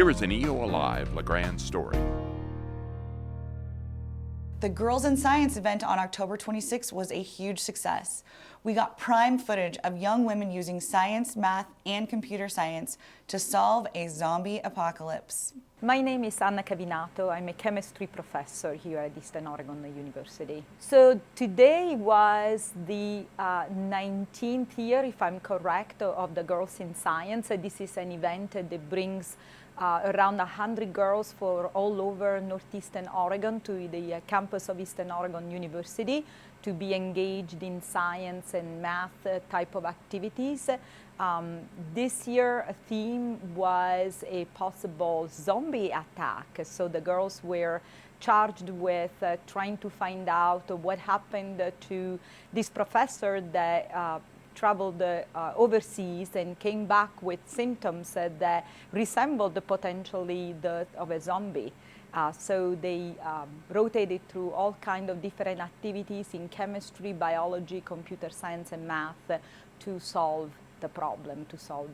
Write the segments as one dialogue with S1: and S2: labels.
S1: Here is an EOA Live Grande story.
S2: The Girls in Science event on October 26 was a huge success. We got prime footage of young women using science, math, and computer science to solve a zombie apocalypse.
S3: My name is Cavinato. I'm a chemistry professor here at Eastern Oregon University. So today was the 19th year, if I'm correct, of the Girls in Science. This is an event that brings around 100 girls from all over northeastern Oregon to the campus of Eastern Oregon University to be engaged in science and math type of activities. This year, a theme was a possible zombie attack. So the girls were charged with trying to find out what happened to this professor that traveled overseas and came back with symptoms that resembled potentially of a zombie. So they rotated through all kinds of different activities in chemistry, biology, computer science, and math to solve the problem, to solve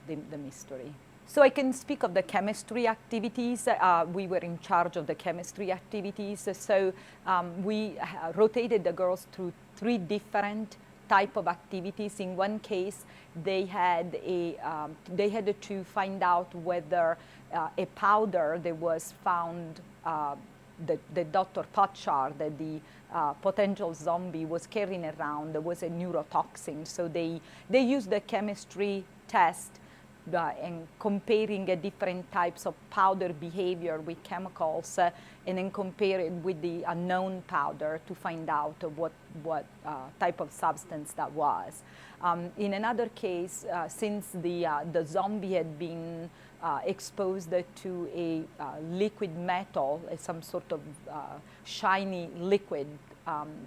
S3: the mystery. So I can speak of the chemistry activities. We were in charge of the chemistry activities. So we rotated the girls through 3 different type of activities. In one case, they had to find out whether a powder that was found, the Dr. Potshar, that the potential zombie was carrying around, was a neurotoxin. So they used the chemistry test and comparing different types of powder behavior with chemicals, and then compare it with the unknown powder to find out what type of substance that was. In another case, since the zombie had been exposed to a liquid metal, some sort of shiny liquid,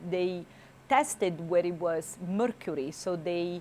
S3: they tested where it was mercury. So they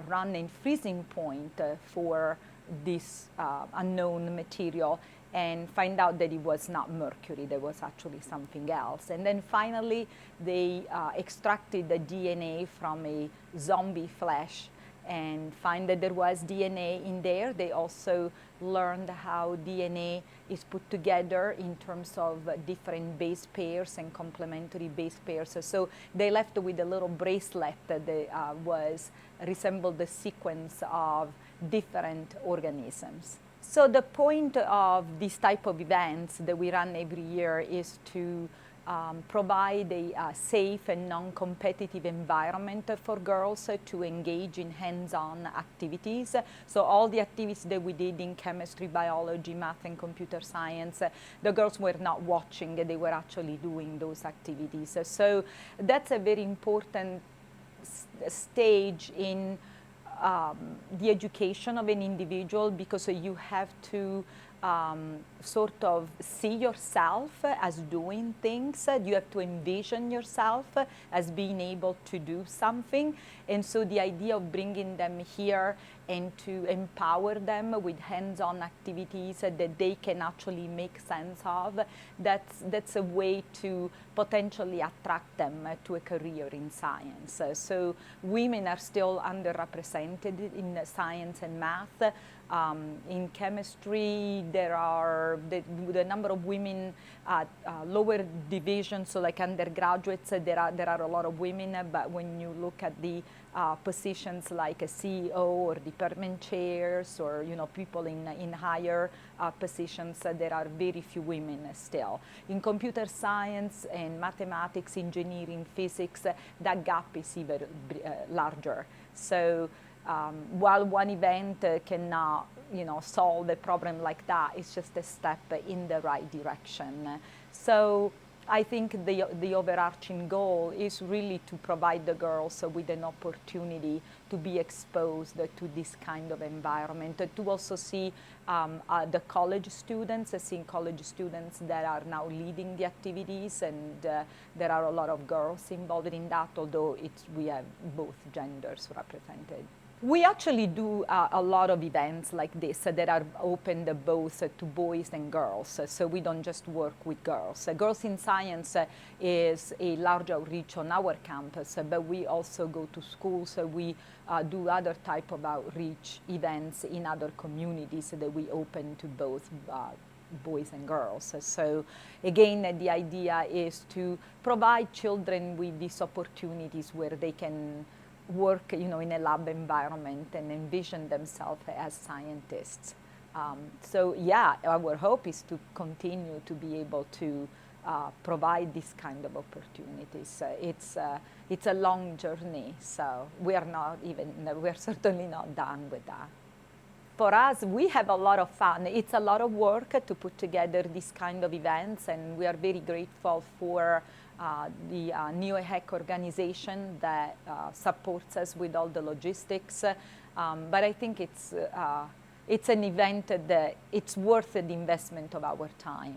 S3: run a freezing point for this unknown material and find out that it was not mercury, there was actually something else. And then finally, they extracted the DNA from a zombie flesh and find that there was DNA in there. They also learned how DNA is put together in terms of different base pairs and complementary base pairs. So they left with a little bracelet that resembled the sequence of different organisms. So the point of this type of events that we run every year is to provide a safe and non-competitive environment for girls to engage in hands-on activities. So all the activities that we did in chemistry, biology, math, and computer science, the girls were not watching, they were actually doing those activities. So that's a very important stage in the education of an individual, because you have to sort of see yourself as doing things. You have to envision yourself as being able to do something. And so the idea of bringing them here and to empower them with hands-on activities that they can actually make sense of, that's a way to potentially attract them to a career in science. So women are still underrepresented in science and math. In chemistry, the number of women at lower divisions, so like undergraduates, there are a lot of women, but when you look at the positions like a CEO or department chairs, or people in higher positions, there are very few women still. In computer science and mathematics, engineering, physics, that gap is even larger. So while one event cannot, solve a problem like that, it's just a step in the right direction. So I think the overarching goal is really to provide the girls with an opportunity to be exposed to this kind of environment, to also see the college students, seeing college students that are now leading the activities, and there are a lot of girls involved in that, although we have both genders represented. We actually do a lot of events like this that are open both to boys and girls. So we don't just work with girls. Girls in Science is a large outreach on our campus, but we also go to schools. We do other type of outreach events in other communities that we open to both boys and girls. So again, the idea is to provide children with these opportunities where they can work, in a lab environment and envision themselves as scientists. So yeah, our hope is to continue to be able to provide this kind of opportunities. It's a long journey, so we're certainly not done with that. For us, we have a lot of fun. It's a lot of work to put together this kind of events, and we are very grateful for the EOA organization that supports us with all the logistics. But I think it's an event that it's worth the investment of our time.